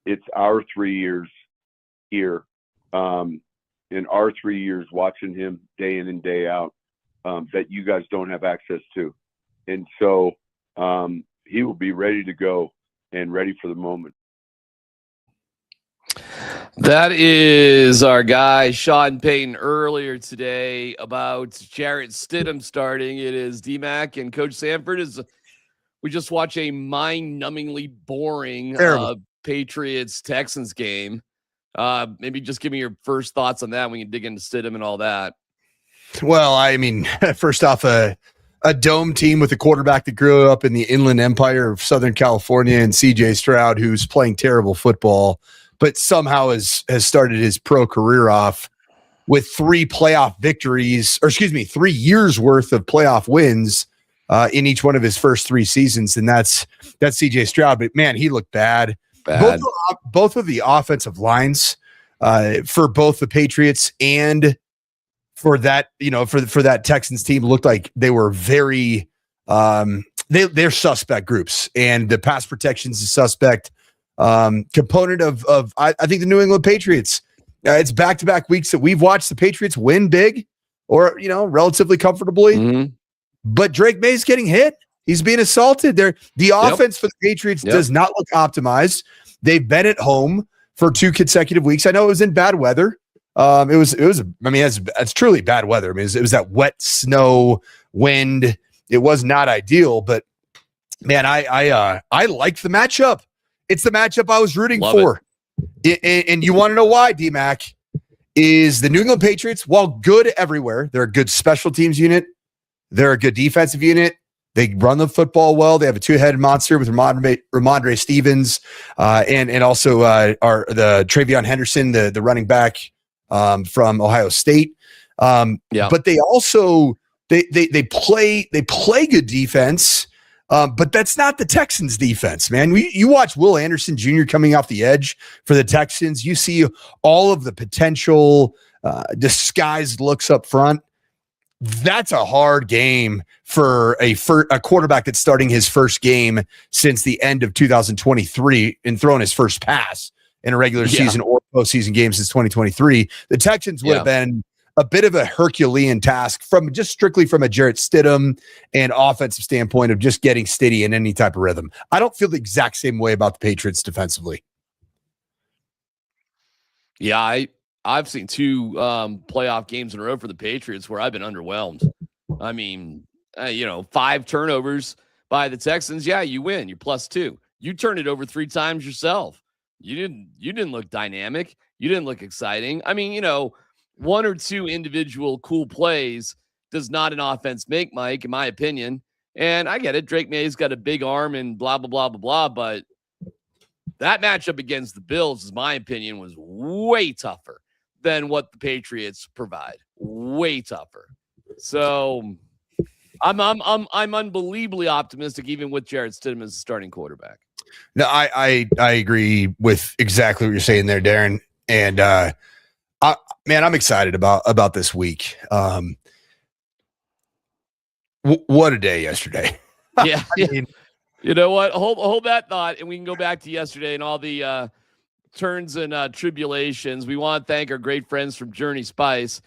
it's our 3 years here, in our 3 years watching him day in and day out, that you guys don't have access to. And so he will be ready to go and ready for the moment. That is our guy, Sean Payton, earlier today about Jarrett Stidham starting. It is DMac and Coach Sanford. We just watch a mind-numbingly boring Patriots-Texans game. Maybe just give me your first thoughts on that. We can dig into Stidham and all that. Well, I mean, first off, a dome team with a quarterback that grew up in the Inland Empire of Southern California and C.J. Stroud, who's playing terrible football, but somehow has started his pro career off with 3 playoff victories, 3 years worth of playoff wins in each one of his first 3 seasons. And that's C.J. Stroud. But man, he looked bad. Both of the offensive lines for both the Patriots and for that, for that Texans team looked like they were very they're suspect groups, and the pass protection is a suspect component of I think the New England Patriots. It's back-to-back weeks that we've watched the Patriots win big or relatively comfortably. Mm-hmm. But Drake May's getting hit. He's being assaulted. The offense for the Patriots does not look optimized. They've been at home for 2 consecutive weeks. I know it was in bad weather. It was. I mean, that's truly bad weather. I mean, it was that wet snow, wind. It was not ideal, but man, I liked the matchup. It's the matchup I was rooting for. And you want to know why, DMac? Is the New England Patriots, while good everywhere, they're a good special teams unit. They're a good defensive unit. They run the football well. They have a 2-headed monster with Ramondre Stevens and also the Travion Henderson, the running back from Ohio State. But they also they play good defense. But that's not the Texans defense, man. You watch Will Anderson Jr. coming off the edge for the Texans. You see all of the potential disguised looks up front. That's a hard game for a quarterback that's starting his first game since the end of 2023 and throwing his first pass in a regular season or postseason game since 2023. The Texans would have been a bit of a Herculean task strictly from a Jarrett Stidham and offensive standpoint of just getting Stiddy in any type of rhythm. I don't feel the exact same way about the Patriots defensively. Yeah, I've seen 2 playoff games in a row for the Patriots where I've been underwhelmed. I mean, 5 turnovers by the Texans. Yeah, you win. You're +2. You turned it over 3 times yourself. You didn't look dynamic. You didn't look exciting. I mean, 1 or 2 individual cool plays does not an offense make, Mike, in my opinion. And I get it. Drake May's got a big arm and blah, blah, blah, blah, blah. But that matchup against the Bills, in my opinion, was way tougher than what the Patriots provide. Way tougher. So I'm unbelievably optimistic, even with Jarrett Stidham as a starting quarterback. No, I agree with exactly what you're saying there, Darren. And man, I'm excited about this week. What a day yesterday. Yeah. I mean, you know what? Hold that thought, and we can go back to yesterday and all the turns and tribulations. We want to thank our great friends from Journey Spice,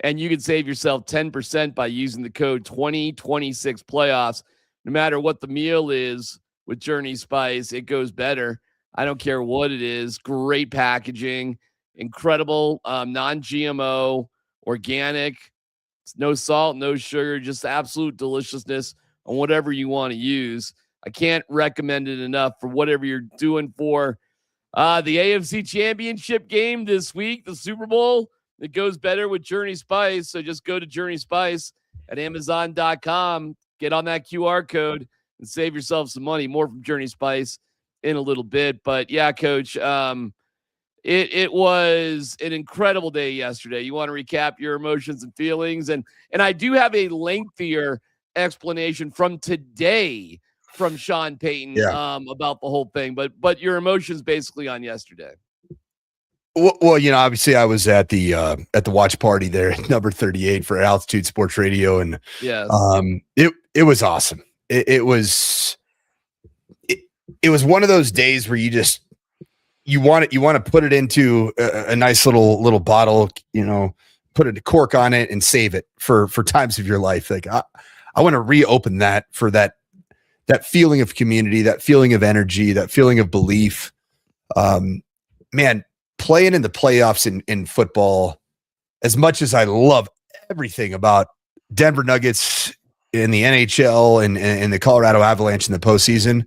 and you can save yourself 10% by using the code 2026 playoffs. No matter what the meal is with Journey Spice, it goes better. I don't care what it is. Great packaging, incredible non-GMO, organic, no salt, no sugar, just absolute deliciousness on whatever you want to use. I can't recommend it enough for whatever you're doing for the AFC Championship game this week, the Super Bowl. It goes better with Journey Spice. So just go to Journey Spice at Amazon.com, get on that QR code, and save yourself some money. More from Journey Spice in a little bit. But yeah, Coach, it was an incredible day yesterday. You want to recap your emotions and feelings? And I do have a lengthier explanation from today from Sean Payton about the whole thing, but your emotions basically on yesterday. Well, obviously I was at the watch party there at number 38 for Altitude Sports Radio, and it was awesome. It was one of those days where you just you want to put it into a nice little bottle, put a cork on it and save it for times of your life. Like I want to reopen that for that feeling of community, that feeling of energy, that feeling of belief. Man, playing in the playoffs in football, as much as I love everything about Denver Nuggets in the NHL and the Colorado Avalanche in the postseason,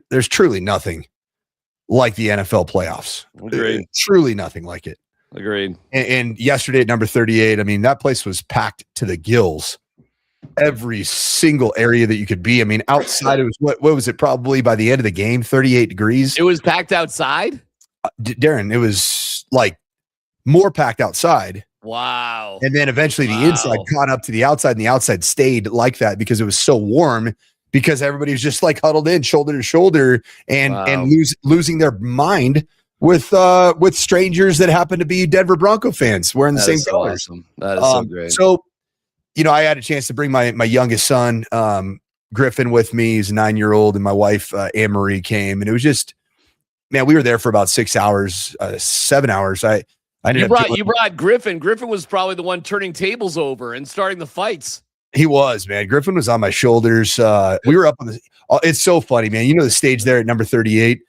there's truly nothing like the NFL playoffs. Agreed. Truly nothing like it. Agreed. And yesterday at number 38, I mean, that place was packed to the gills. Every single area that you could be. I mean, outside it was what was it? Probably by the end of the game, 38 degrees. It was packed outside? Darren, it was like more packed outside. Wow. And then eventually the inside caught up to the outside, and the outside stayed like that because it was so warm, because everybody was just like huddled in shoulder to shoulder and losing their mind with strangers that happen to be Denver Bronco fans wearing the same colors. Awesome. That is so great. So, I had a chance to bring my youngest son, Griffin, with me. He's a 9-year-old, and my wife, Anne-Marie, came, and it was just, man, we were there for about 6 hours, 7 hours. You brought Griffin. Griffin was probably the one turning tables over and starting the fights. He was, man. Griffin was on my shoulders. We were up on the. It's so funny, man. The stage there at number 38,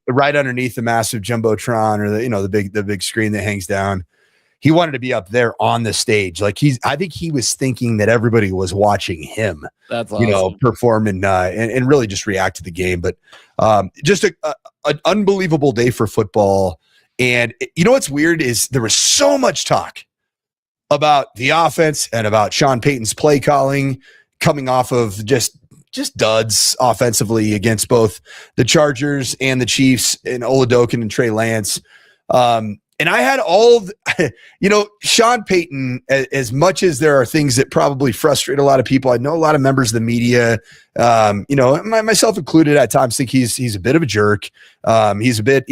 right underneath the massive jumbotron, or the big screen that hangs down. He wanted to be up there on the stage. Like I think he was thinking that everybody was watching him. That's awesome. Perform and really just react to the game. But just an unbelievable day for football. And what's weird is there was so much talk about the offense and about Sean Payton's play calling, coming off of just duds offensively against both the Chargers and the Chiefs, and Oladokin and Trey Lance. And I had Sean Payton, as much as there are things that probably frustrate a lot of people, I know a lot of members of the media, myself included, at times think he's a bit of a jerk. He's a bit,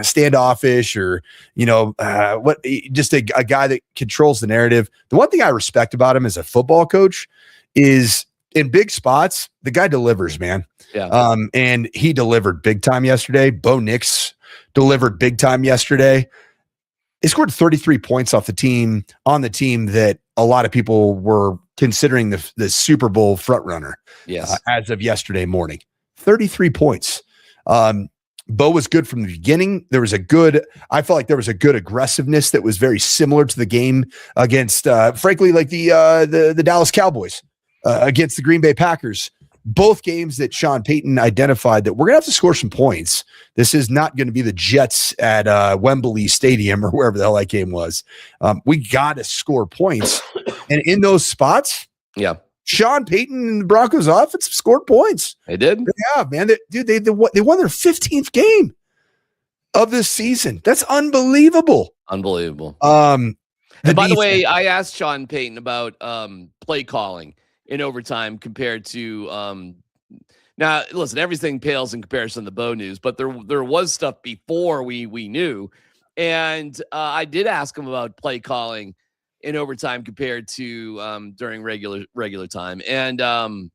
standoffish, or, just a guy that controls the narrative. The one thing I respect about him as a football coach is, in big spots, the guy delivers, man. Yeah. And he delivered big time yesterday. Bo Nix delivered big time yesterday. He scored 33 points on the team that a lot of people were considering the Super Bowl front runner. Yes. As of yesterday morning, 33 points. Bo was good from the beginning. I felt like there was a good aggressiveness that was very similar to the game against, frankly, like the Dallas Cowboys against the Green Bay Packers. Both games that Sean Payton identified that we're going to have to score some points. This is not going to be the Jets at Wembley Stadium or wherever the hell that game was. We got to score points. And in those spots, Sean Payton and the Broncos offense scored points. They did? Yeah, man. They won their 15th game of this season. That's unbelievable. Unbelievable. And by the way, I asked Sean Payton about play calling in overtime compared to now listen, everything pales in comparison to the Bo news, but there was stuff before we knew. And I did ask him about play calling in overtime compared to during regular time. And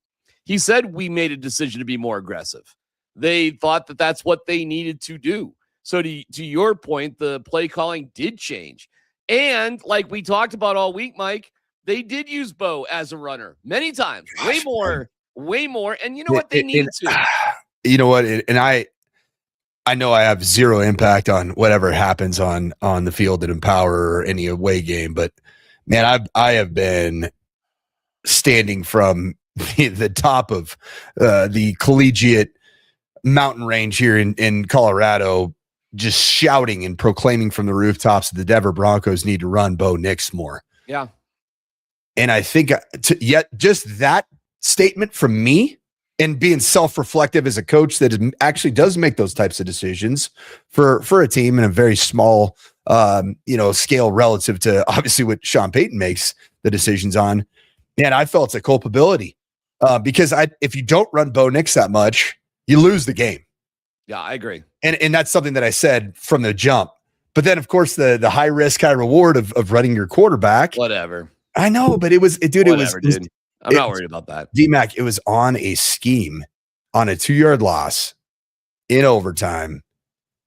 he said we made a decision to be more aggressive. They thought that that's what they needed to do. So to your point, the play calling did change. And like we talked about all week, Mike, they did use Bo as a runner many times, way more. And you know what? They needed to. You know what? And I know I have zero impact on whatever happens on the field at Empower or any away game, but man, I have been standing from the top of the collegiate mountain range here in Colorado, just shouting and proclaiming from the rooftops that the Denver Broncos need to run Bo Nix more. Yeah. And I think just that statement from me, and being self-reflective as a coach that actually does make those types of decisions for a team in a very small, scale relative to obviously what Sean Payton makes the decisions on. Man, I felt it's a culpability because if you don't run Bo Nix that much, you lose the game. Yeah, I agree. And that's something that I said from the jump. But then, of course, the high risk, high reward of running your quarterback. Whatever. I know, but it was. I'm not worried about that. DMac, it was on a scheme on a 2-yard loss in overtime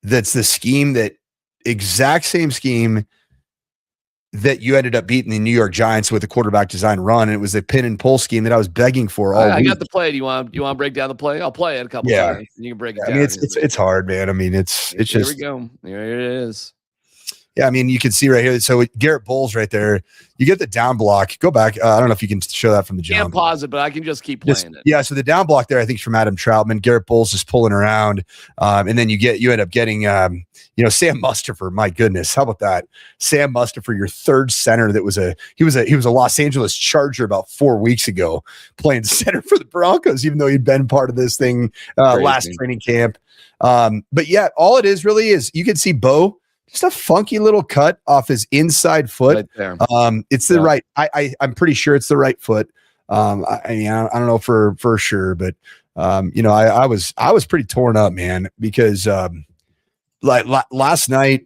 that's the scheme that exact same scheme that you ended up beating the New York Giants with a quarterback design run. And it was a pin and pull scheme that I was begging for all I week. got the play. Do you want to break down the play? I'll play it a couple times. And you can break it down. I mean, it's hard, man. I mean, it's just, here we go. Here it is. Yeah, I mean, you can see right here. So Garrett Bowles right there. You get the down block. Go back. I don't know if you can show that from the jump. Can't pause it, but I can just keep playing it. Yeah, so the down block there, I think, is from Adam Troutman. Garrett Bowles is pulling around, and then you end up getting, Sam Mustipher. My goodness, how about that? Sam Mustipher, your third center. He was a Los Angeles Charger about 4 weeks ago, playing center for the Broncos, even though he'd been part of this thing last training camp. But yeah, all it is really is you can see Bo. Just a funky little cut off his inside foot. Right there. It's the right. I'm pretty sure it's the right foot. I don't know for sure, but I was pretty torn up, man, because last night.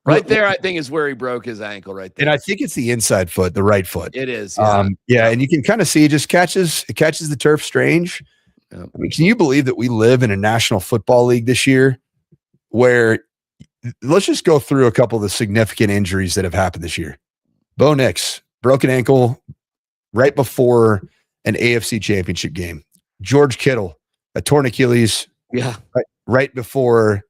Right there, I think is where he broke his ankle. Right there, and I think it's the inside foot, the right foot. It is. Yeah, and you can kind of see it just catches the turf strange. Yeah. I mean, can you believe that we live in a National Football League this year where? Let's just go through a couple of the significant injuries that have happened this year. Bo Nix, broken ankle right before an AFC Championship game. George Kittle, a torn Achilles right before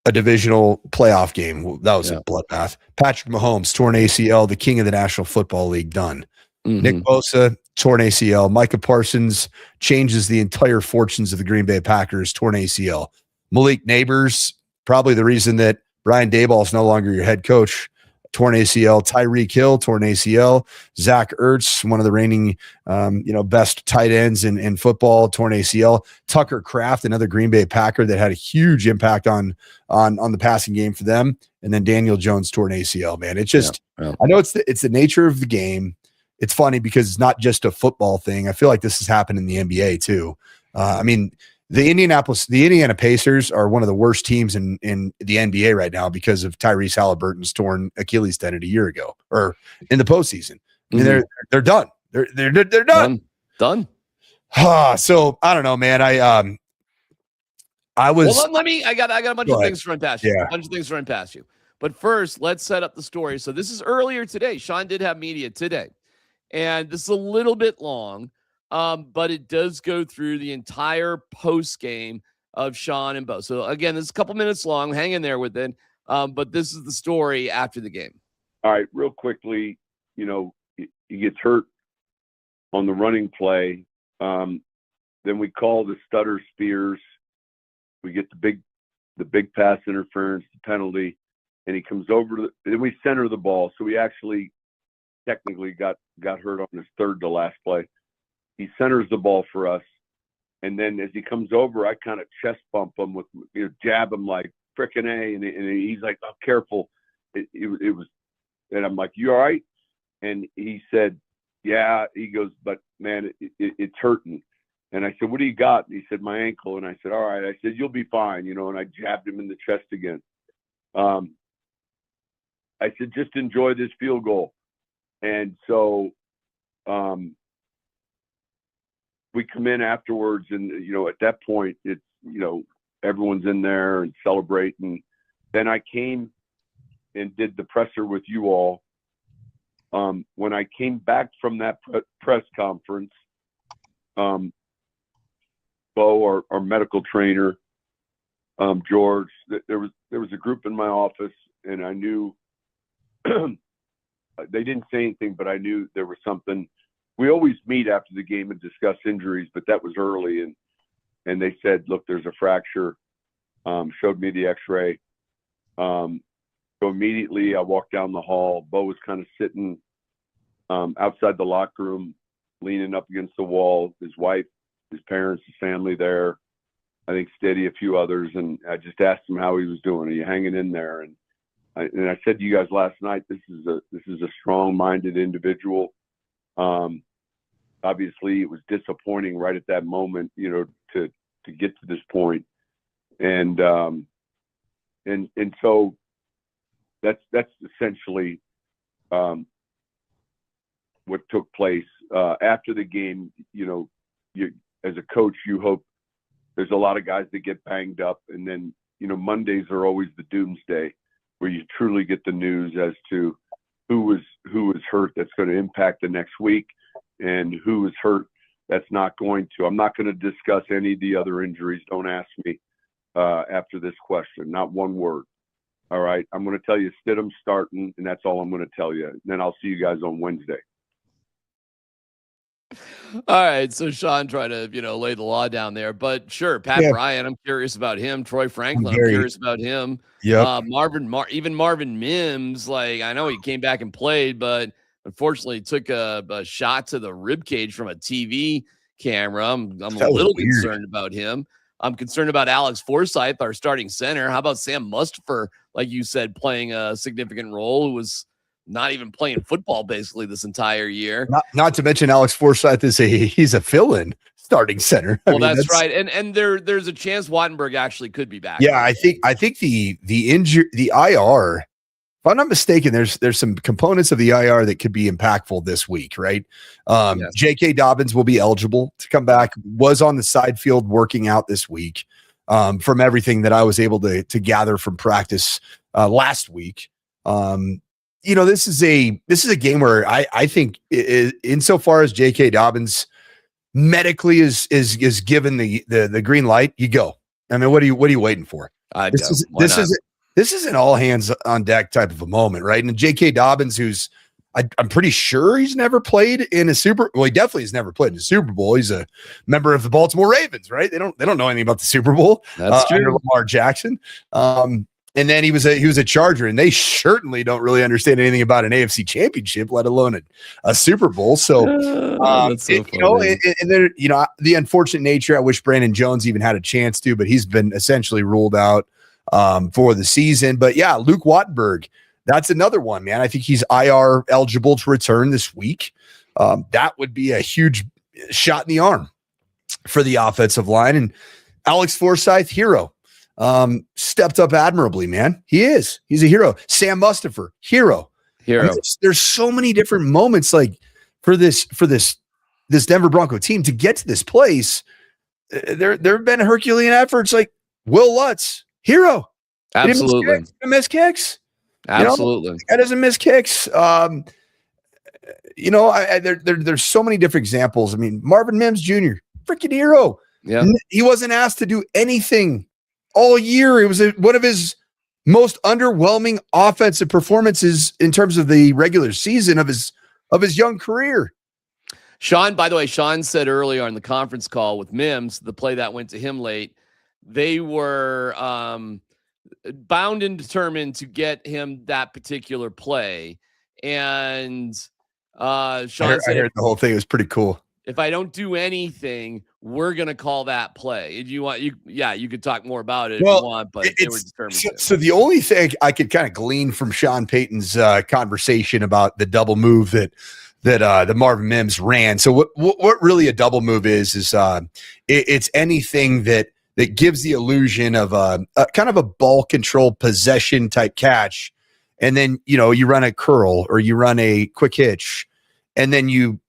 a divisional playoff game. That was a bloodbath. Patrick Mahomes, torn ACL, the king of the National Football League, done. Mm-hmm. Nick Bosa, torn ACL. Micah Parsons changes the entire fortunes of the Green Bay Packers, torn ACL. Malik Neighbors, probably the reason that Brian Daboll is no longer your head coach, torn ACL. Tyreek Hill, torn ACL. Zach Ertz, one of the reigning, best tight ends in football, torn ACL. Tucker Kraft, another Green Bay Packer that had a huge impact on the passing game for them. And then Daniel Jones, torn ACL. Man, it's just, I know it's the nature of the game. It's funny because it's not just a football thing. I feel like this has happened in the NBA too. The Indiana Pacers are one of the worst teams in the NBA right now because of Tyrese Halliburton's torn Achilles tendon a year ago or in the postseason. I mean, they're done. They're done. Done. So I don't know, man. I was. Well, I got a bunch of things to run past you. A bunch of things to run past you. But first, let's set up the story. So this is earlier today. Sean did have media today, and this is a little bit long. But it does go through the entire post game of Sean and Bo. So again, this is a couple minutes long. Hang in there with it. But this is the story after the game. All right, real quickly, he gets hurt on the running play. Then we call the stutter Spears. We get the big pass interference, the penalty, and he comes over. Then we center the ball. So we actually technically got hurt on his third to last play. He centers the ball for us. And then as he comes over, I kind of chest bump him with, jab him like frickin' A. And he's like, oh, careful. It was, and I'm like, you all right? And he said, yeah. He goes, but man, it's hurting. And I said, what do you got? And he said, my ankle. And I said, all right. I said, you'll be fine, and I jabbed him in the chest again. I said, just enjoy this field goal. And so, we come in afterwards and, at that point it's, everyone's in there and celebrating. Then I came and did the presser with you all. When I came back from that press conference, Bo, our medical trainer, George, there was a group in my office, and I knew they didn't say anything, but I knew there was something. We always meet after the game and discuss injuries, but that was early, and they said, look, there's a fracture. Showed me the x-ray. So immediately I walked down the hall. Bo was kind of sitting outside the locker room, leaning up against the wall. His wife, his parents, his family there. I think Stiddy, a few others. And I just asked him how he was doing. Are you hanging in there? And I said to you guys last night, this is a strong-minded individual. Obviously it was disappointing right at that moment, to get to this point. And so that's essentially, what took place, after the game. You as a coach, you hope there's a lot of guys that get banged up, and then Mondays are always the doomsday, where you truly get the news as to who was hurt that's going to impact the next week, and who was hurt that's not going to. I'm not going to discuss any of the other injuries. Don't ask me after this question. Not one word. All right. I'm going to tell you Stidham's starting, and that's all I'm going to tell you. And then I'll see you guys on Wednesday. All right. So Sean tried to, lay the law down there. But sure, Pat Bryant, I'm curious about him. Troy Franklin, I'm curious about him. Yeah. Even Marvin Mims, I know he came back and played, but unfortunately took a shot to the rib cage from a TV camera. I'm a little concerned about him. I'm concerned about Alex Forsyth, our starting center. How about Sam Mustipher, like you said, playing a significant role, who was not even playing football basically this entire year. Not to mention Alex Forsyth he's a fill-in starting center. Well, that's right. And there's a chance Wattenberg actually could be back. Yeah, I think the IR, if I'm not mistaken, there's some components of the IR that could be impactful this week, right? Yes. J.K. Dobbins will be eligible to come back, was on the side field working out this week, from everything that I was able to gather from practice last week. This is a game where I think insofar as J.K. Dobbins medically is given the green light, you go. I mean, what are you waiting for? This is an all hands on deck type of a moment, right? And J.K. Dobbins, who's I'm pretty sure he's never played in a he definitely has never played in a Super Bowl. He's a member of the Baltimore Ravens, right? They don't know anything about the Super Bowl. That's true. Under Lamar Jackson. And then he was a Charger, and they certainly don't really understand anything about an AFC Championship, let alone a Super Bowl. So, the unfortunate nature. I wish Brandon Jones even had a chance to, but he's been essentially ruled out for the season. But yeah, Luke Wattenberg, that's another one, man. I think he's IR eligible to return this week. That would be a huge shot in the arm for the offensive line. And Alex Forsyth, hero. Stepped up admirably, man. He's a hero. Sam Mustipher, hero. I mean, there's so many different moments for this Denver Bronco team to get to this place. There have been Herculean efforts like Will Lutz, hero. Absolutely. Miss kicks. Absolutely. That doesn't miss kicks. There's so many different examples. I mean, Marvin Mims Jr., freaking hero. Yeah. He wasn't asked to do anything all year. It was one of his most underwhelming offensive performances in terms of the regular season of his young career. Sean, by the way, Sean said earlier on the conference call with Mims, the play that went to him late, they were bound and determined to get him that particular play. And Sean said, I heard the whole thing. It was pretty cool. If I don't do anything, we're going to call that play. You could talk more about it if you want, but they were determined. So the only thing I could kind of glean from Sean Payton's conversation about the double move that the Marvin Mims ran. So what really a double move is it's anything that gives the illusion of a kind of a ball control possession type catch. And then, you run a curl or you run a quick hitch, and then you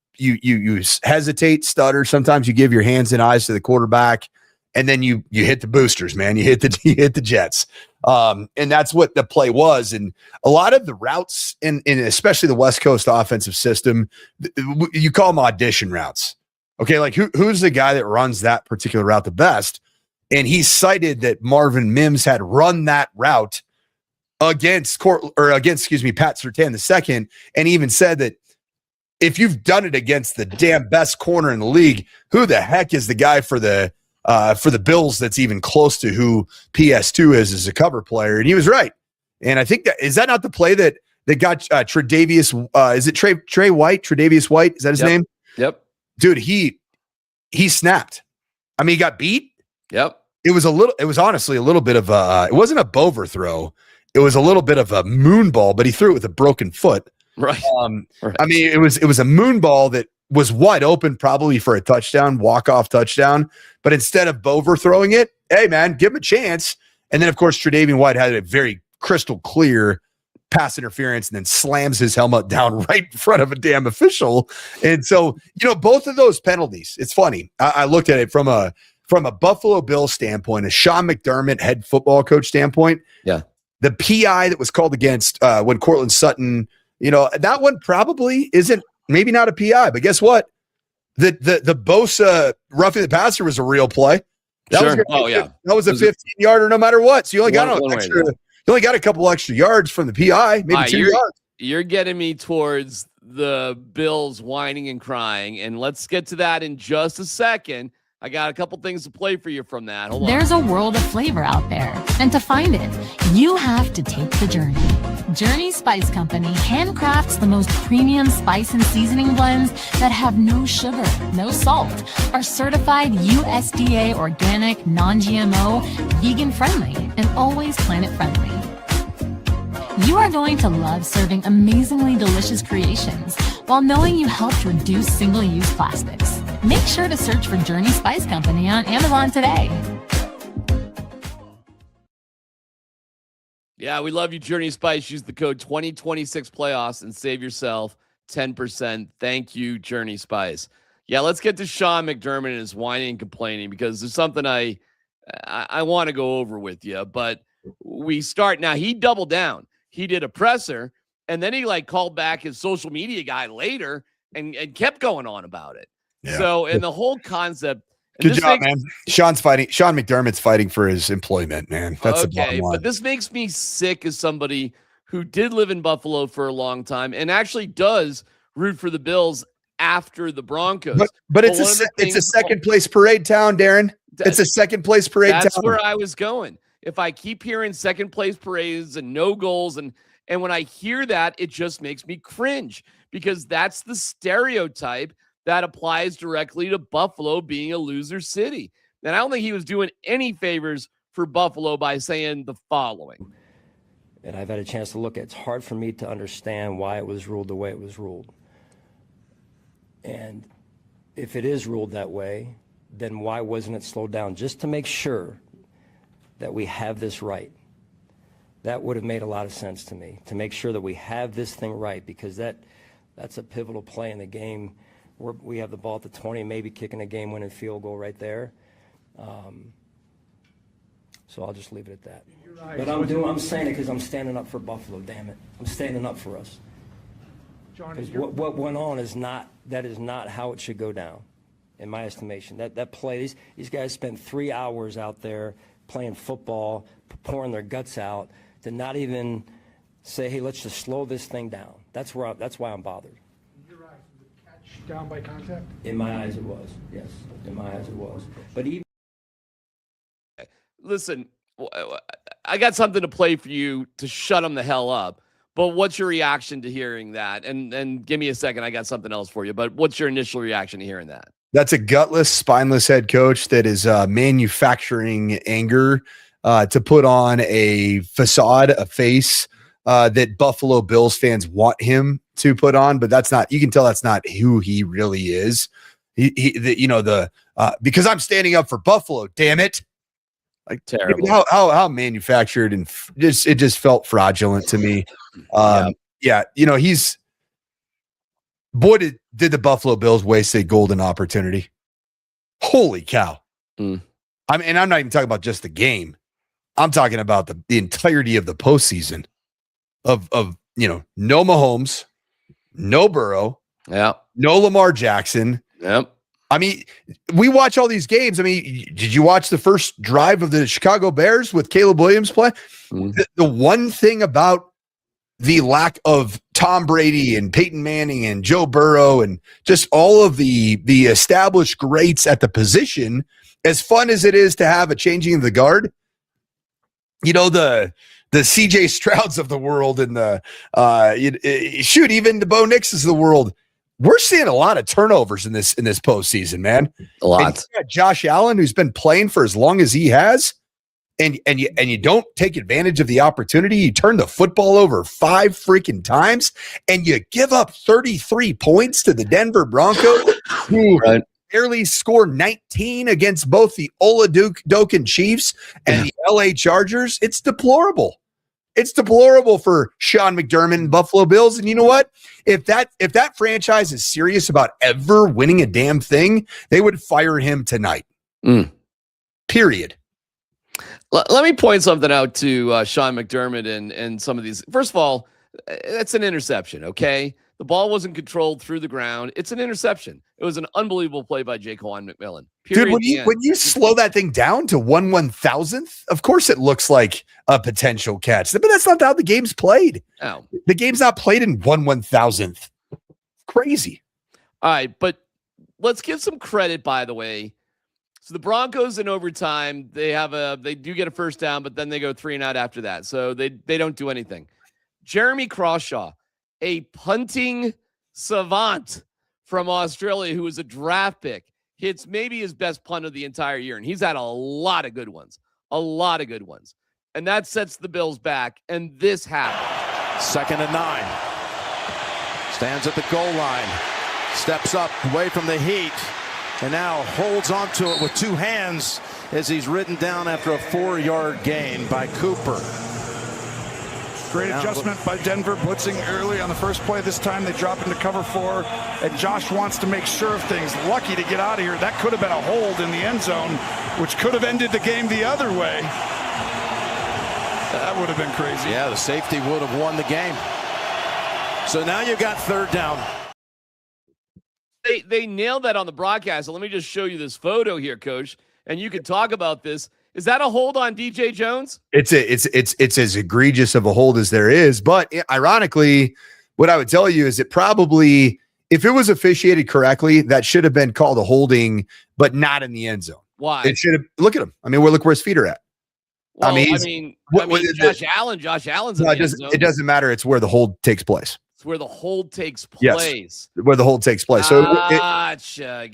hesitate, stutter. Sometimes you give your hands and eyes to the quarterback, and then you hit the boosters, man. You hit the jets. And that's what the play was. And a lot of the routes in especially the West Coast offensive system, you call them audition routes. Okay. Like who's the guy that runs that particular route the best? And he cited that Marvin Mims had run that route against Pat Surtain II, and even said that if you've done it against the damn best corner in the league, who the heck is the guy for the Bills that's even close to who PS2 is as a cover player? And he was right. And I think is that not the play that got Tre'Davious? Is it Trey White? Tre'Davious White? Is that his name? Yep. Dude, he snapped. I mean, he got beat. Yep. It was honestly a little bit of it wasn't a Bover throw. It was a little bit of a moon ball, but he threw it with a broken foot. Right. Right. I mean, it was a moon ball that was wide open, probably for a touchdown, walk-off touchdown. But instead of Bover throwing it, hey, man, give him a chance. And then, of course, Tre'Davious White had a very crystal clear pass interference and then slams his helmet down right in front of a damn official. And so, both of those penalties, it's funny. I looked at it from a from a Buffalo Bills standpoint, a Sean McDermott head football coach standpoint, the PI that was called against when Cortland Sutton, that one probably isn't, maybe not a PI, but guess what? The Bosa roughing the passer was a real play. That was a 15-yarder no matter what. So you only got a couple extra yards from the PI, maybe 2 yards. You're getting me towards the Bills whining and crying, and let's get to that in just a second. I got a couple things to play for you from that. Hold on. There's a world of flavor out there, and to find it, you have to take the journey. Journey Spice Company handcrafts the most premium spice and seasoning blends that have no sugar, no salt, are certified USDA organic, non-GMO, vegan-friendly, and always planet-friendly. You are going to love serving amazingly delicious creations while knowing you helped reduce single-use plastics. Make sure to search for Journey Spice Company on Amazon today. Yeah, we love you, Journey Spice. Use the code 2026 playoffs and save yourself 10%. Thank you, Journey Spice. Yeah, let's get to Sean McDermott and his whining and complaining, because there's something I want to go over with you. But we start now. He doubled down. He did a presser, and then he called back his social media guy later and kept going on about it. Yeah. So, and the whole concept. Good job, man. Sean McDermott's fighting for his employment, man. That's the bottom line. But this makes me sick as somebody who did live in Buffalo for a long time and actually does root for the Bills after the Broncos. But it's a second place parade town, Darren. It's a second place parade town. That's where I was going. If I keep hearing second place parades and no goals, and when I hear that, it just makes me cringe, because that's the stereotype that applies directly to Buffalo being a loser city. And I don't think he was doing any favors for Buffalo by saying the following. And I've had a chance to look at it. It's hard for me to understand why it was ruled the way it was ruled. And if it is ruled that way, then why wasn't it slowed down? Just to make sure that we have this right. That would have made a lot of sense to me, to make sure that we have this thing right, because that's a pivotal play in the game. We have the ball at the 20, maybe kicking a game-winning field goal right there. So I'll just leave it at that. But I'm saying it because I'm standing up for Buffalo, damn it. I'm standing up for us. Because what went on is not how it should go down, in my estimation. That play, these guys spent 3 hours out there playing football, pouring their guts out, to not even say, hey, let's just slow this thing down. That's why I'm bothered. Down by contact? In my eyes, it was. Yes, in my eyes, it was. But even listen, I got something to play for you to shut them the hell up. But what's your reaction to hearing that? And give me a second. I got something else for you. But what's your initial reaction to hearing that? That's a gutless, spineless head coach that is manufacturing anger to put on a facade, a face that Buffalo Bills fans want him to put on, but that's not, you can tell that's not who he really is. Because I'm standing up for Buffalo, damn it. Like, terrible. How manufactured, and it just felt fraudulent to me. Did the Buffalo Bills waste a golden opportunity? Holy cow. I mean, and I'm not even talking about just the game. I'm talking about the entirety of the postseason of no Mahomes, no Burrow, no Lamar Jackson. Yep. I mean, we watch all these games. I mean, did you watch the first drive of the Chicago Bears with Caleb Williams play? The one thing about the lack of Tom Brady and Peyton Manning and Joe Burrow and just all of the established greats at the position, as fun as it is to have a changing of the guard, the CJ Strouds of the world and even the Bo Nixes of the world, we're seeing a lot of turnovers in this postseason, man. A lot. And you got Josh Allen, who's been playing for as long as he has, and you don't take advantage of the opportunity. You turn the football over 5 freaking times, and you give up 33 points to the Denver Broncos, who barely scored 19 against both the Olajuwon Chiefs and the LA Chargers. It's deplorable. It's deplorable for Sean McDermott and Buffalo Bills. And you know what? If that franchise is serious about ever winning a damn thing, they would fire him tonight. period. Let me point something out to Sean McDermott and some of these. First of all, it's an interception, okay? The ball wasn't controlled through the ground. It's an interception. It was an unbelievable play by Jaquan McMillan. Dude, when you slow that thing down to 1/1000th, of course it looks like a potential catch. But that's not how the game's played. Oh. The game's not played in 1/1000th. Crazy. All right, but let's give some credit, by the way. So the Broncos in overtime, they do get a first down, but then they go 3 and out after that. So they don't do anything. Jeremy Crawshaw, a punting savant from Australia who was a draft pick, hits maybe his best punt of the entire year. And he's had a lot of good ones. And that sets the Bills back. And this happened. 2nd and 9. Stands at the goal line. Steps up away from the heat. And now holds onto it with 2 hands as he's ridden down after a 4-yard gain by Cooper. Great adjustment by Denver, blitzing early on the first play. This time they drop into cover 4, and Josh wants to make sure of things. Lucky to get out of here. That could have been a hold in the end zone, which could have ended the game the other way. That would have been crazy. Yeah, the safety would have won the game. So now you've got 3rd down. They nailed that on the broadcast. So let me just show you this photo here, Coach, and you can talk about this. Is that a hold on DJ Jones? It's as egregious of a hold as there is. But ironically, what I would tell you is it probably, if it was officiated correctly, that should have been called a holding, but not in the end zone. Why? It should have. Look at him. I mean, look where his feet are at. Well, Josh Allen's in the end zone. It doesn't matter. It's where the hold takes place. It's where the hold takes place. Yes, where the hold takes place. Gotcha.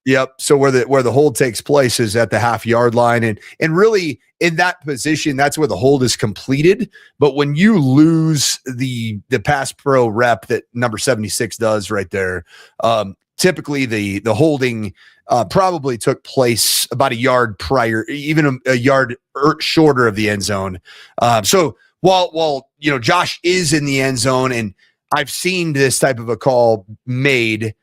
Yep. So where the hold takes place is at the half-yard line, and really in that position, that's where the hold is completed. But when you lose the pass pro rep that number 76 does right there, typically the holding probably took place about a yard prior, even a yard shorter of the end zone. So while Josh is in the end zone, and I've seen this type of a call made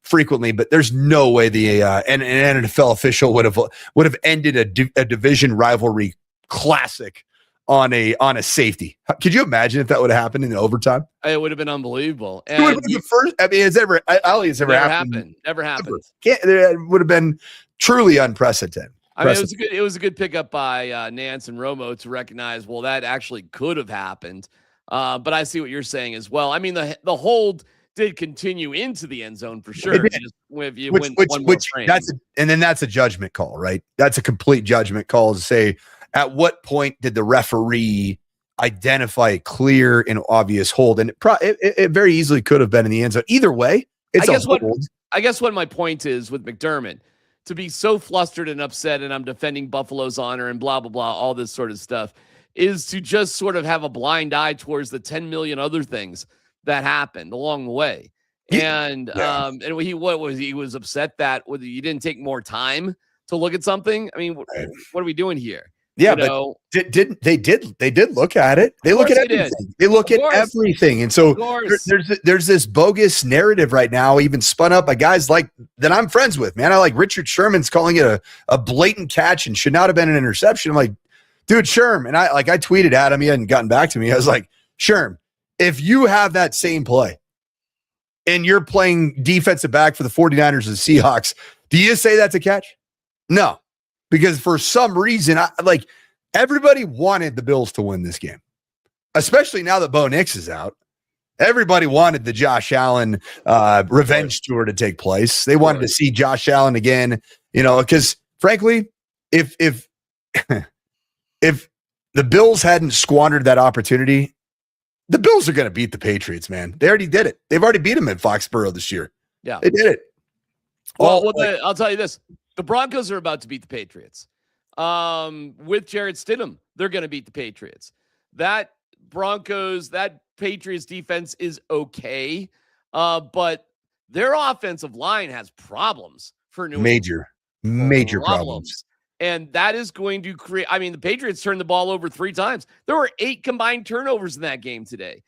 frequently, but there's no way an NFL official would have ended a division rivalry classic on a safety. Could you imagine if that would have happened in overtime? It would have been unbelievable. It would have been the first. I mean, it's never happened. Never happened. It would have been truly unprecedented. I mean, it was a good pickup by Nance and Romo to recognize, well, that actually could have happened. But I see what you're saying as well. I mean, the hold did continue into the end zone for sure. That's a judgment call, right? That's a complete judgment call to say, at what point did the referee identify a clear and obvious hold? And it very easily could have been in the end zone. Either way, it's a hold. I guess what my point is with McDermott, to be so flustered and upset, and I'm defending Buffalo's honor and blah, blah, blah, all this sort of stuff, is to just sort of have a blind eye towards the 10 million other things that happened along the way. And he was upset that you didn't take more time to look at something. I mean, what are we doing here? Yeah, but they did look at it. They look at everything. They look at everything. And so there's this bogus narrative right now, even spun up by guys like that I'm friends with, man. I like Richard Sherman's calling it a blatant catch and should not have been an interception. I'm like, dude, Sherm. And I tweeted at him. He hadn't gotten back to me. I was like, Sherm, if you have that same play and you're playing defensive back for the 49ers and Seahawks, do you say that's a catch? No. Because for some reason, everybody wanted the Bills to win this game, especially now that Bo Nix is out. Everybody wanted the Josh Allen revenge tour to take place. They wanted to see Josh Allen again, because frankly, if the Bills hadn't squandered that opportunity, the Bills are going to beat the Patriots, man. They already did it. They've already beat them at Foxborough this year. Yeah, they did it. Well, I'll tell you this. The Broncos are about to beat the Patriots. With Jarrett Stidham, they're going to beat the Patriots. That Patriots defense is okay, but their offensive line has problems for New England. Major problems. And that is going to create, the Patriots turned the ball over 3 times. There were 8 combined turnovers in that game today.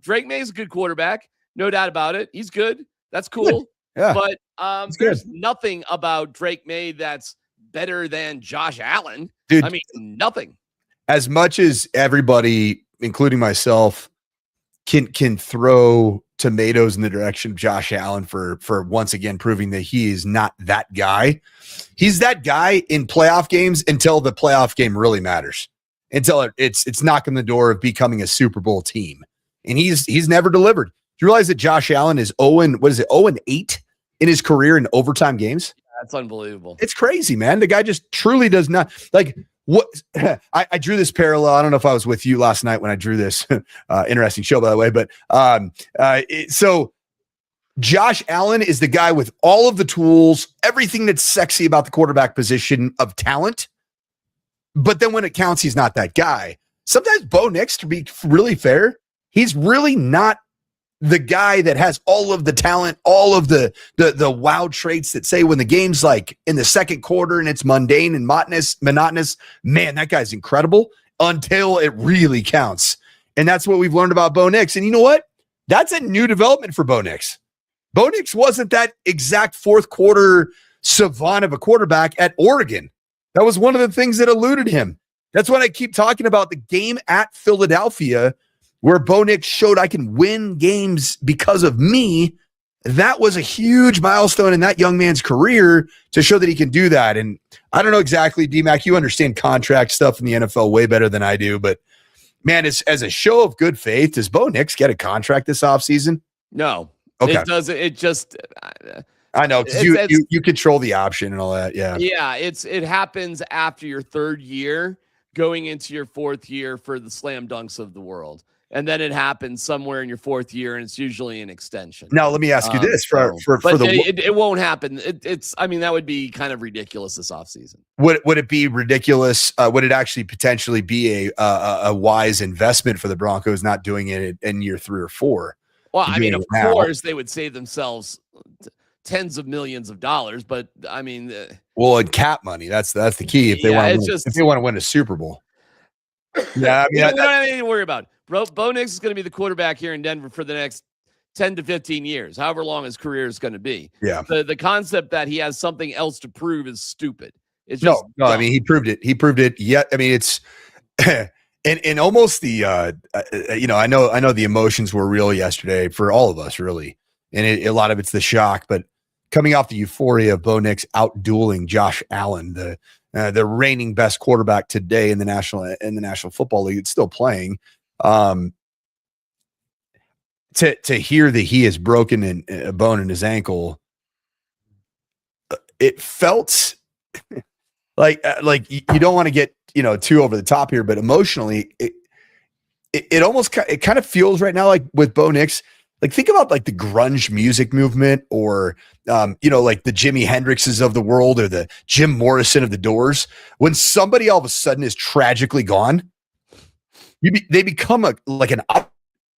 Drake May is a good quarterback. No doubt about it. He's good. That's cool. Yeah. But there's good. nothing about Drake May that's better than Josh Allen. Dude, I mean, nothing. As much as everybody, including myself, can throw tomatoes in the direction of Josh Allen for once again proving that he is not that guy. He's that guy in playoff games until the playoff game really matters. Until it's knocking the door of becoming a Super Bowl team. And he's never delivered. Do you realize that Josh Allen is 0-8 in his career in overtime games? That's unbelievable. It's crazy, man. The guy just truly does not like what I drew this parallel. I don't know if I was with you last night when I drew this interesting show, by the way, but so Josh Allen is the guy with all of the tools, everything that's sexy about the quarterback position of talent. But then when it counts, he's not that guy. Sometimes Bo Nix, to be really fair, he's really not the guy that has all of the talent, all of the wow traits that say when the game's like in the second quarter and it's mundane and monotonous, man, that guy's incredible until it really counts. And that's what we've learned about Bo Nix. And you know what? That's a new development for Bo Nix. Bo Nix wasn't that exact fourth quarter savant of a quarterback at Oregon. That was one of the things that eluded him. That's what I keep talking about, the game at Philadelphia where Bo Nix showed I can win games because of me. That was a huge milestone in that young man's career to show that he can do that. And I don't know exactly, DMac, you understand contract stuff in the NFL way better than I do, but man, as a show of good faith, does Bo Nix get a contract this offseason? No. Okay. It doesn't. It just... I know, because you control the option and all that. Yeah. Yeah. It happens after your third year, going into your fourth year for the slam dunks of the world. And then it happens somewhere in your fourth year, and it's usually an extension. Now, let me ask you this: it won't happen. That would be kind of ridiculous this offseason. Would it be ridiculous? Would it actually potentially be a wise investment for the Broncos not doing it in year 3 or 4? Well, I mean, of course, they would save themselves tens of millions of dollars, but I mean, and cap money. That's the key if they want to win a Super Bowl. Yeah, I mean, we don't have anything to worry about. Bo Nix is going to be the quarterback here in Denver for the next 10 to 15 years, however long his career is going to be. Yeah. The concept that he has something else to prove is stupid. It's no. Dumb. I mean, he proved it. Yeah. I mean, it's and almost the I know the emotions were real yesterday for all of us, really, and a lot of it's the shock, but coming off the euphoria of Bo Nix out-dueling Josh Allen, the reigning best quarterback today in the National Football League, it's still playing. To hear that he has broken a bone in his ankle, it felt like you don't want to get too over the top here, but emotionally, it almost kind of feels right now like with Bo Nix. Like, think about like the grunge music movement, or like the Jimi Hendrixes of the world, or the Jim Morrison of the Doors. When somebody all of a sudden is tragically gone, they become an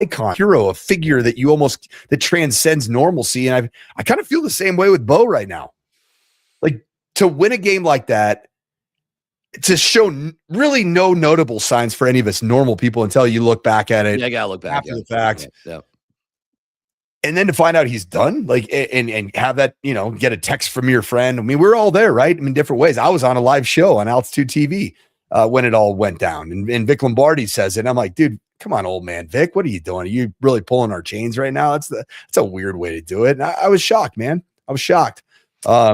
icon, hero, a figure that transcends normalcy. And I kind of feel the same way with Bo right now. Like, to win a game like that, to show really no notable signs for any of us normal people until you look back at it. Yeah, I gotta look back after the fact. Yeah. And then to find out he's done, like, and have that, get a text from your friend. I mean, we're all there, right? I mean, different ways. I was on a live show on Altitude TV when it all went down. And Vic Lombardi says it. And I'm like, dude, come on, old man. Vic, what are you doing? Are you really pulling our chains right now? That's a weird way to do it. And I was shocked, man. I was shocked. But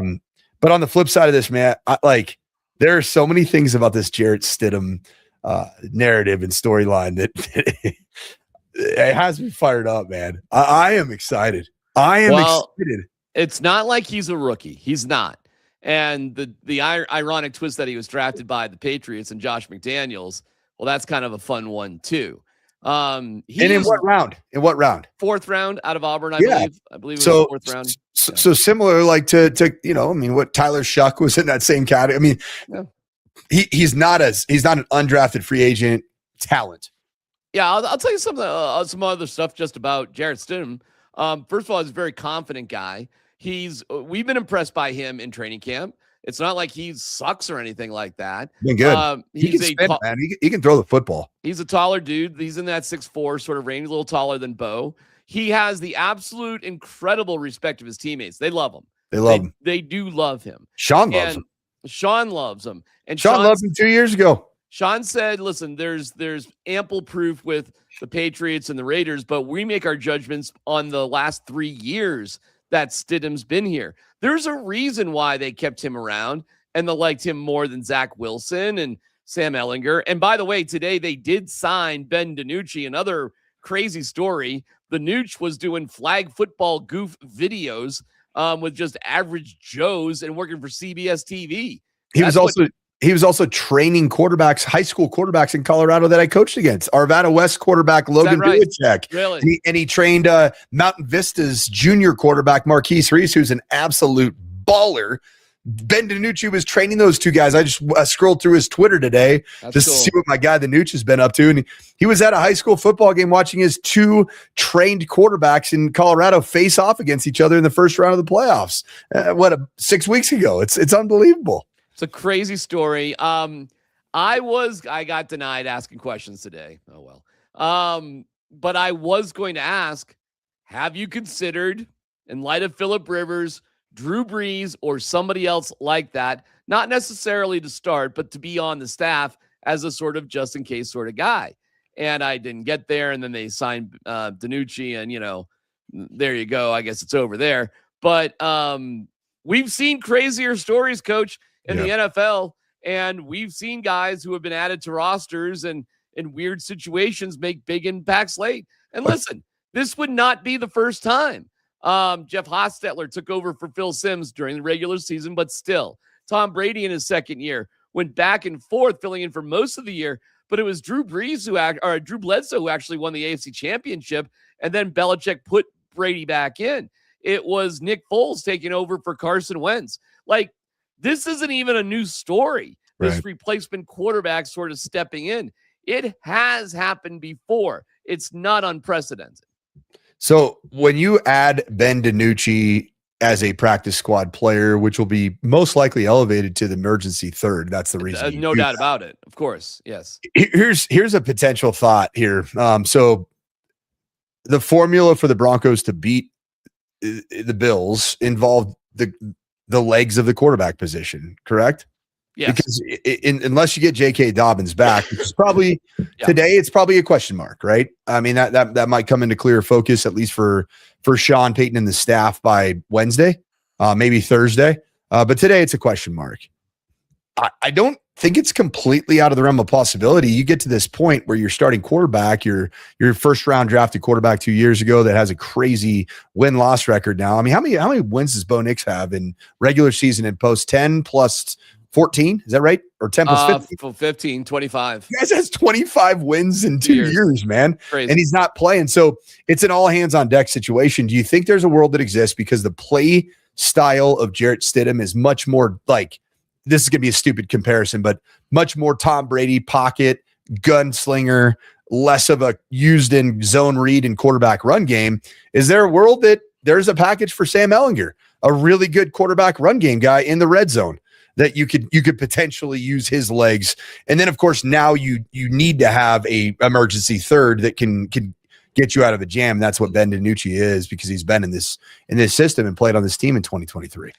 on the flip side of this, man, there are so many things about this Jarrett Stidham narrative and storyline that it has me fired up, man. I am excited. Excited. It's not like he's a rookie. He's not. And the ironic twist that he was drafted by the Patriots and Josh McDaniels, well, that's kind of a fun one too. And in what round? Fourth round out of Auburn, I believe. I believe it was fourth round. So similar, like to what Tyler Shuck was in that same category. I mean, he's not an undrafted free agent talent. Yeah, I'll tell you some other stuff just about Jarrett Stidham. First of all, he's a very confident guy. We've been impressed by him in training camp. It's not like he sucks or anything like that. Been good. He can throw the football. He's a taller dude. He's in that 6'4" sort of range, a little taller than Bo. he has the absolute incredible respect of his teammates. They love him. They love him. They do love him. Sean loves him. Sean loves him. And Sean loved him 2 years ago. Sean said, listen, there's ample proof with the Patriots and the Raiders, but we make our judgments on the last 3 years that Stidham's been here. There's a reason why they kept him around and they liked him more than Zach Wilson and Sam Ehlinger. And by the way, today they did sign Ben DiNucci, another crazy story. The Nooch was doing flag football goof videos with just average Joes and working for CBS TV. He was also training quarterbacks, high school quarterbacks in Colorado that I coached against. Arvada West quarterback Logan Duacek. Really? And he trained Mountain Vista's junior quarterback Marquise Reese, who's an absolute baller. Ben DiNucci was training those two guys. I just scrolled through his Twitter today to see what my guy DiNucci has been up to. And he was at a high school football game watching his two trained quarterbacks in Colorado face off against each other in the first round of the playoffs. 6 weeks ago. It's unbelievable. It's a crazy story. I got denied asking questions today. Oh, well. But I was going to ask, have you considered, in light of Phillip Rivers, Drew Brees, or somebody else like that, not necessarily to start, but to be on the staff as a sort of just in case sort of guy? And I didn't get there. And then they signed DiNucci, and, there you go. I guess it's over there. But we've seen crazier stories, Coach, in the NFL. And we've seen guys who have been added to rosters and in weird situations make big impacts late. And listen, this would not be the first time. Jeff Hostetler took over for Phil Simms during the regular season, but still, Tom Brady in his second year went back and forth, filling in for most of the year. But it was Drew Bledsoe who actually won the AFC Championship, and then Belichick put Brady back in. It was Nick Foles taking over for Carson Wentz. Like, this isn't even a new story. This replacement quarterback sort of stepping in. It has happened before. It's not unprecedented. So when you add Ben DiNucci as a practice squad player, which will be most likely elevated to the emergency third, that's the reason. No doubt about it. Of course. Yes. Here's a potential thought here. So the formula for the Broncos to beat the Bills involved the legs of the quarterback position, correct? Yes. Because unless you get J.K. Dobbins back, which is probably today, it's probably a question mark, right? I mean, that might come into clear focus, at least for Sean Payton and the staff by Wednesday, maybe Thursday. But today it's a question mark. I don't think it's completely out of the realm of possibility. You get to this point where you're starting quarterback, your first round drafted quarterback 2 years ago that has a crazy win-loss record now. I mean, how many wins does Bo Nix have in regular season and post? 10 plus 14, is that right? Or 10 plus 15? 15, 25. He guys has 25 wins in 2 years, man. Crazy. And he's not playing. So it's an all hands on deck situation. Do you think there's a world that exists because the play style of Jarrett Stidham is much more like, this is going to be a stupid comparison, but much more Tom Brady pocket, gunslinger, less of a used in zone read and quarterback run game? Is there a world that there's a package for Sam Ehlinger, a really good quarterback run game guy in the red zone, that you could potentially use his legs? And then, of course, now you need to have a emergency third that can get you out of a jam. That's what Ben DiNucci is, because he's been in this system and played on this team in 2023.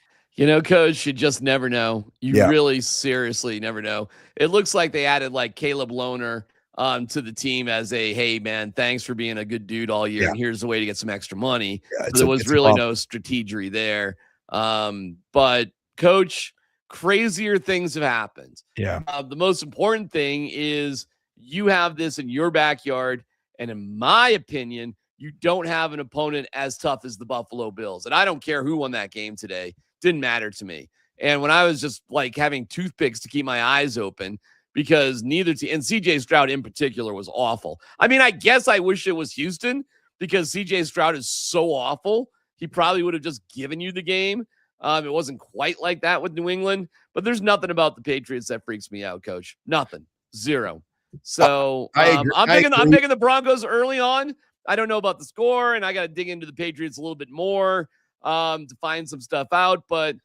Coach, you just never know. You really seriously never know. It looks like they added like Caleb Lohner to the team as a, hey, man, thanks for being a good dude all year. And here's a way to get some extra money. There was really no strategery there. But, Coach, crazier things have happened. Yeah. The most important thing is you have this in your backyard. And in my opinion, you don't have an opponent as tough as the Buffalo Bills. And I don't care who won that game today. Didn't matter to me. And when I was just like having toothpicks to keep my eyes open, because neither team, and CJ Stroud in particular, was awful. I mean, I guess I wish it was Houston, because CJ Stroud is so awful. He probably would have just given you the game. It wasn't quite like that with New England, but there's nothing about the Patriots that freaks me out, Coach. Nothing. Zero. So I'm picking the Broncos early on. I don't know about the score, and I got to dig into the Patriots a little bit more to find some stuff out. But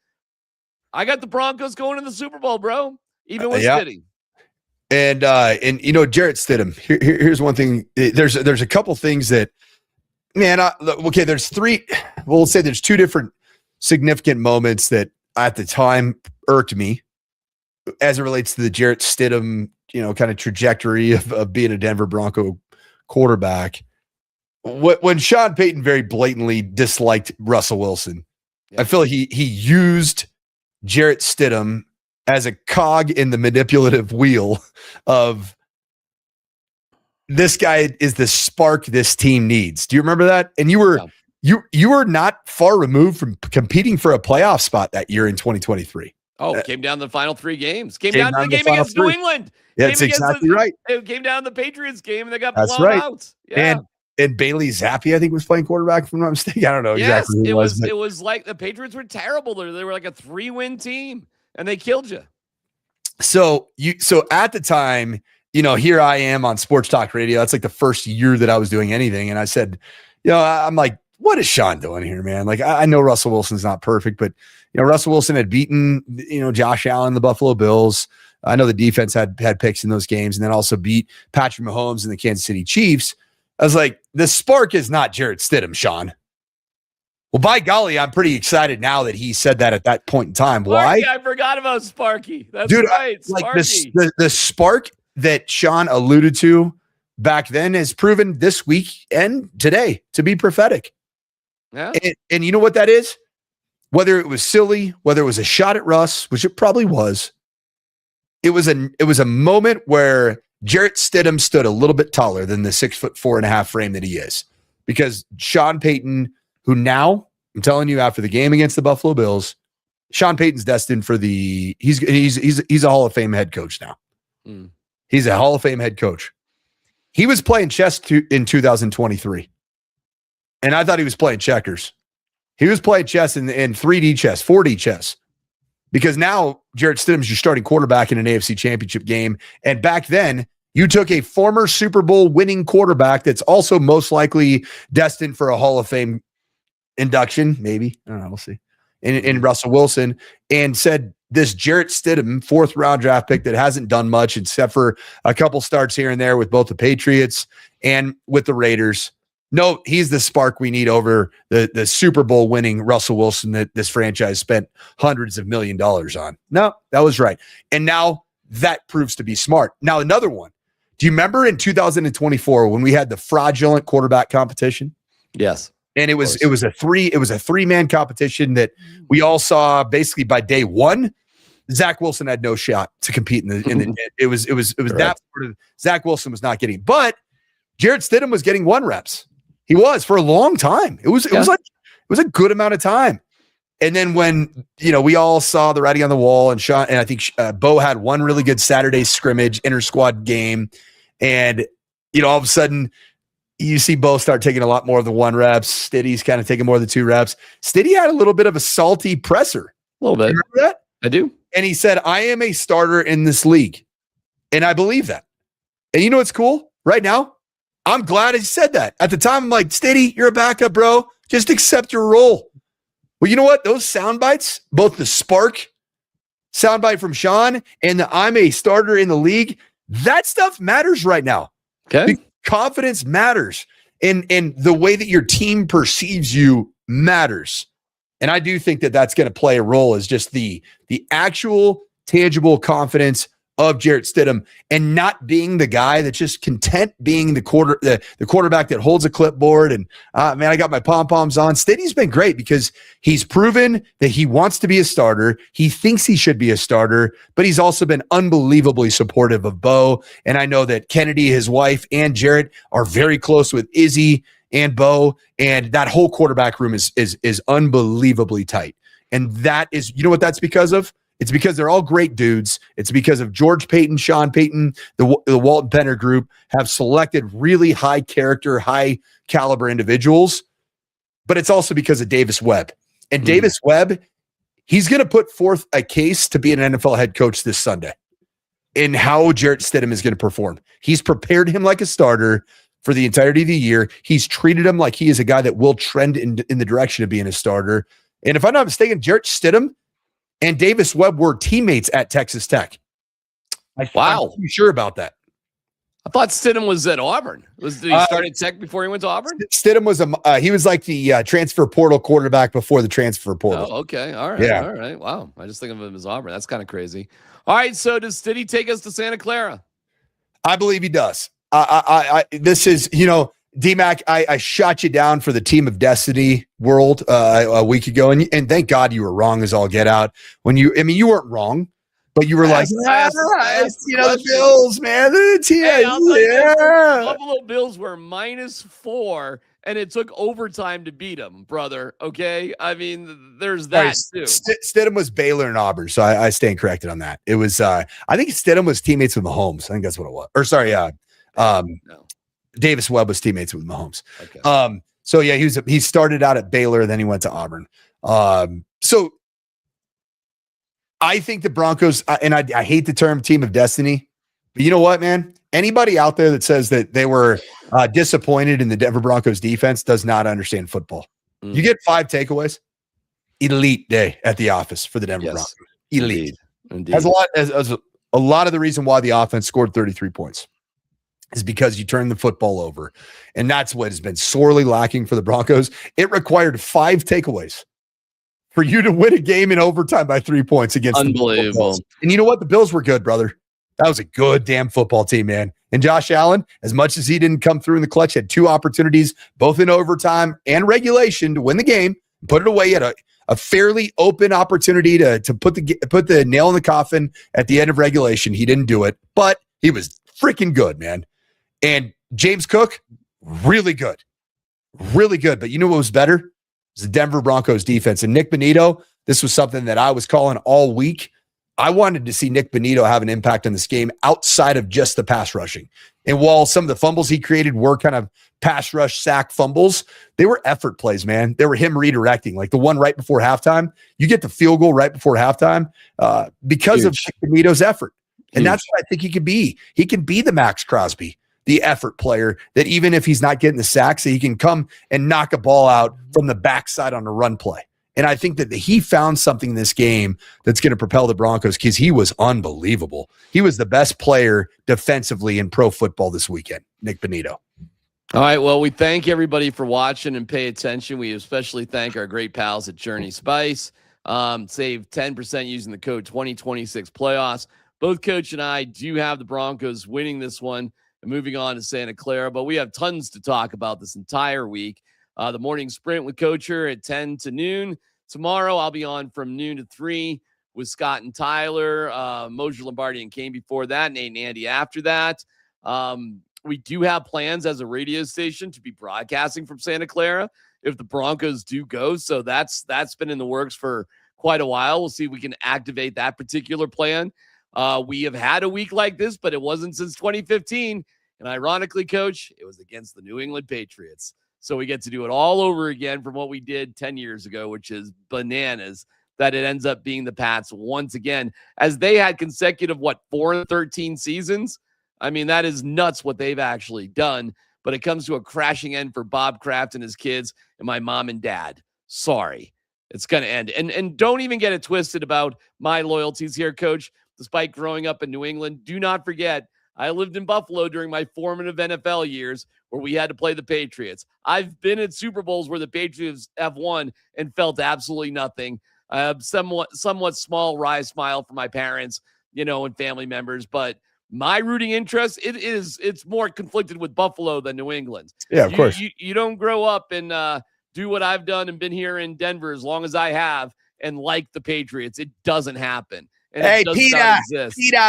I got the Broncos going to the Super Bowl, bro. Even with Stiddy. And Jarrett Stidham. Here's one thing. There's a couple things that Man, okay, there's three. We'll say there's two different significant moments that at the time irked me as it relates to the Jarrett Stidham, kind of trajectory of being a Denver Bronco quarterback. When Sean Payton very blatantly disliked Russell Wilson, I feel like he used Jarrett Stidham as a cog in the manipulative wheel of this guy is the spark this team needs. Do you remember that? And you were not far removed from competing for a playoff spot that year in 2023. Oh, it came down to the final 3 games. Came down to the game against New England. Yeah, that's exactly right. It came down to the Patriots game, and they got blown out. Yeah. And Bailey Zappi, I think, was playing quarterback, if I'm not mistaken. I don't know exactly who it was. It was like the Patriots were terrible. They were like a 3-win team, and they killed you. So at the time, here I am on Sports Talk Radio. That's like the first year that I was doing anything. And I said, I'm like, what is Sean doing here, man? Like, I know Russell Wilson's not perfect, but, Russell Wilson had beaten, Josh Allen, the Buffalo Bills. I know the defense had picks in those games and then also beat Patrick Mahomes and the Kansas City Chiefs. I was like, the spark is not Jarrett Stidham, Sean. Well, by golly, I'm pretty excited now that he said that at that point in time. Sparky, why? I forgot about Sparky. That's Dude, right. Like the spark that Sean alluded to back then has proven this week and today to be prophetic. Yeah. And you know what that is? Whether it was silly, whether it was a shot at Russ, which it probably was, it was a moment where Jarrett Stidham stood a little bit taller than the 6'4.5" frame that he is. Because Sean Payton, who now, I'm telling you, after the game against the Buffalo Bills, Sean Payton's destined for he's a Hall of Fame head coach now. Mm. He's a Hall of Fame head coach. He was playing chess in 2023. And I thought he was playing checkers. He was playing chess in 3D chess, 4D chess. Because now Jarrett Stidham's your starting quarterback in an AFC Championship game. And back then, you took a former Super Bowl winning quarterback that's also most likely destined for a Hall of Fame induction, maybe. I don't know. We'll see. In Russell Wilson, and said this Jarrett Stidham, 4th round draft pick that hasn't done much except for a couple starts here and there with both the Patriots and with the Raiders. No, he's the spark we need over the Super Bowl winning Russell Wilson that this franchise spent hundreds of $1 million on. No, that was right. And now that proves to be smart. Now, another one. Do you remember in 2024 when we had the fraudulent quarterback competition? Yes. And it was a 3-man competition that we all saw basically by day one. Zach Wilson had no shot to compete in the it was that sort of Zach Wilson was not getting, but Jarrett Stidham was getting 1 reps. He was for a long time. It was a good amount of time. And then when we all saw the writing on the wall, and Sean and I think Bo had one really good Saturday scrimmage inter squad game, and all of a sudden you see Bo start taking a lot more of the 1 reps. Stiddy's kind of taking more of the 2 reps. Stiddy had a little bit of a salty presser. A little bit. You remember that? I do. And he said, I am a starter in this league. And I believe that. And you know what's cool? Right now, I'm glad he said that. At the time, I'm like, Stiddy, you're a backup, bro. Just accept your role. Well, you know what? Those sound bites, both the spark soundbite from Sean and the I'm a starter in the league, that stuff matters right now. Okay. Confidence matters. And the way that your team perceives you matters. And I do think that that's going to play a role as just the actual tangible confidence of Jarrett Stidham and not being the guy that's just content being the quarterback that holds a clipboard and man, I got my pom-poms on. Stiddy's been great because he's proven that he wants to be a starter. He thinks he should be a starter, but he's also been unbelievably supportive of Bo. And I know that Kennedy, his wife, and Jarrett are very close with Izzy and Bo, and that whole quarterback room is unbelievably tight. And that is, you know what that's because of? It's because they're all great dudes. It's because of George Payton, Sean Payton, the Walton Penner group have selected really high character, high caliber individuals. But it's also because of Davis Webb. And Davis Webb, he's going to put forth a case to be an NFL head coach this Sunday in how Jarrett Stidham is going to perform. He's prepared him like a starter for the entirety of the year. He's treated him like he is a guy that will trend in the direction of being a starter. And if I'm not mistaken, Jarrett Stidham and Davis Webb were teammates at Texas Tech. I'm pretty sure about that. I thought Stidham was at Auburn. Did he start at Tech before he went to Auburn? Stidham was he was like the transfer portal quarterback before the transfer portal. Oh, okay. All right. Yeah. All right. Wow. I just think of him as Auburn. That's kind of crazy. All right. So does Stiddy take us to Santa Clara? I believe he does. This is, DMac, I shot you down for the Team of Destiny world a week ago, and thank God you were wrong as all get out. You weren't wrong, but you were the Bills, man. The Buffalo Bills were -4, and it took overtime to beat them, brother. Okay, I mean, there's that too. Stidham was Baylor and Auburn, so I stand corrected on that. It was, I think Stidham was teammates with Mahomes. I think that's what it was. Or sorry, No. Davis Webb was teammates with Mahomes. Okay. So yeah, he started out at Baylor, then he went to Auburn. So I think the Broncos, and I hate the term Team of Destiny, but you know what, man? Anybody out there that says that they were disappointed in the Denver Broncos defense does not understand football. You get 5 takeaways. Elite day at the office for the Denver Broncos. Elite. Indeed. As a lot of the reason why the offense scored 33 points is because you turned the football over. And that's what has been sorely lacking for the Broncos. It required 5 takeaways for you to win a game in overtime by 3 points against Unbelievable. the Bills. And you know what? The Bills were good, brother. That was a good damn football team, man. And Josh Allen, as much as he didn't come through in the clutch, had 2 opportunities, both in overtime and regulation, to win the game, put it away. He had a fairly open opportunity to put the nail in the coffin at the end of regulation. He didn't do it, but he was freaking good, man. And James Cook, really good. Really good. But you know what was better? It was the Denver Broncos defense. And Nick Bonito, this was something that I was calling all week. I wanted to see Nick Bonito have an impact on this game outside of just the pass rushing. And while some of the fumbles he created were kind of pass rush sack fumbles, they were effort plays, man. They were him redirecting, like the one right before halftime. You get the field goal right before halftime because of Nick Bonito's effort. And that's what I think he could be. He can be the Max Crosby, the effort player that even if he's not getting the sacks, he can come and knock a ball out from the backside on a run play. And I think that he found something in this game that's going to propel the Broncos because he was unbelievable. He was the best player defensively in pro football this weekend, Nick Bonito. All right. Well, we thank everybody for watching and pay attention. We especially thank our great pals at Journey Spice. Save 10% using the code 2026 playoffs. Both Coach and I do have the Broncos winning this one and moving on to Santa Clara, but we have tons to talk about this entire week. The morning sprint with Coacher at 10 to noon. Tomorrow, I'll be on from noon to 3 with Scott and Tyler, Mosier Lombardi and Kane before that, Nate and Andy after that. We do have plans as a radio station to be broadcasting from Santa Clara if the Broncos do go. So that's been in the works for quite a while. We'll see if we can activate that particular plan. We have had a week like this, but it wasn't since 2015. And ironically, Coach, it was against the New England Patriots. So we get to do it all over again from what we did 10 years ago, which is bananas that it ends up being the Pats once again, as they had consecutive, 4-13 seasons. I mean, that is nuts what they've actually done, but it comes to a crashing end for Bob Kraft and his kids and my mom and dad. Sorry, it's going to end. And don't even get it twisted about my loyalties here, Coach. Despite growing up in New England, do not forget, I lived in Buffalo during my formative NFL years where we had to play the Patriots. I've been at Super Bowls where the Patriots have won and felt absolutely nothing. I have somewhat small wry smile for my parents, and family members, but my rooting interest, it's more conflicted with Buffalo than New England. Yeah, of course. You don't grow up and do what I've done and been here in Denver as long as I have and like the Patriots. It doesn't happen. And hey, Peter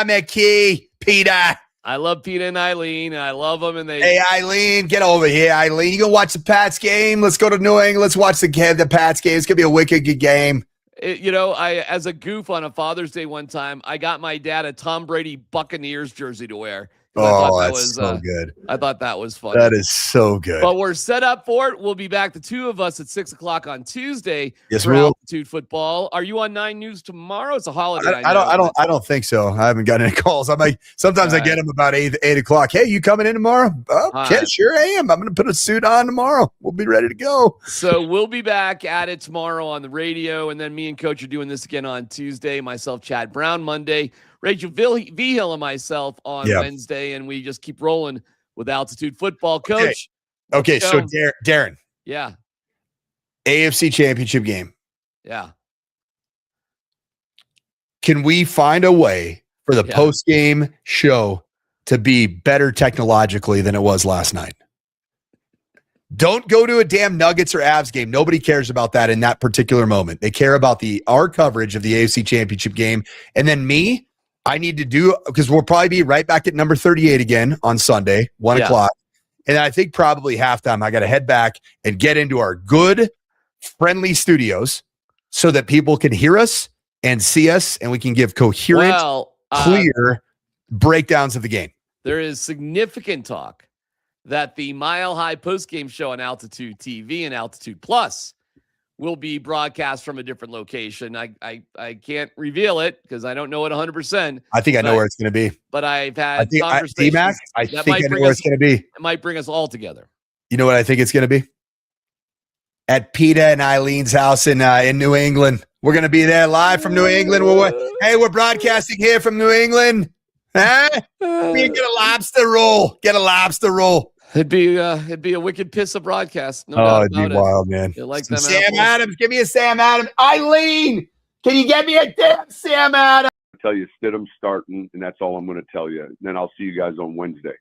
McKee, Peter. I love Peter and Eileen, and I love them. And hey, Eileen, get over here, Eileen. You gonna watch the Pats game? Let's go to New England. Let's watch the Pats game. It's gonna be a wicked good game. I as a goof on a Father's Day one time, I got my dad a Tom Brady Buccaneers jersey to wear. Oh, that's so good. I thought that was fun. That is so good. But we're set up for it. We'll be back, the two of us, at 6 o'clock on Tuesday. Yes, for we will. Altitude Football. Are you on 9 News tomorrow? It's a holiday. I don't think so. I haven't got any calls. Sometimes I get them about 8 o'clock. Hey, you coming in tomorrow? Okay, sure I am. I'm going to put a suit on tomorrow. We'll be ready to go. So we'll be back at it tomorrow on the radio, and then me and Coach are doing this again on Tuesday. Myself, Chad Brown, Monday. Rachel Vigil and myself on Wednesday, and we just keep rolling with Altitude Football. Coach. Okay, so Darren. Yeah. AFC Championship game. Yeah. Can we find a way for the post-game show to be better technologically than it was last night? Don't go to a damn Nuggets or Avs game. Nobody cares about that in that particular moment. They care about our coverage of the AFC Championship game. And then I need to do, because we'll probably be right back at number 38 again on Sunday, 1 o'clock. And I think probably halftime, I got to head back and get into our good, friendly studios so that people can hear us and see us, and we can give coherent, clear breakdowns of the game. There is significant talk that the Mile High postgame show on Altitude TV and Altitude Plus will be broadcast from a different location. I can't reveal it because I don't know it 100%. I think I know where it's going to be. But I've had conversations. DMac, I think I know where it's going to be. It might bring us all together. You know what I think it's going to be? At Peta and Eileen's house in New England. We're going to be there live from New England. We're broadcasting here from New England. Huh? Get a lobster roll. Get a lobster roll. It'd be a wicked piss of broadcast. No doubt it'd be wild, man. Like Sam Adams. Give me a Sam Adams. Eileen, can you get me a damn Sam Adams? I'll tell you, Stidham's starting, and that's all I'm going to tell you. Then I'll see you guys on Wednesday.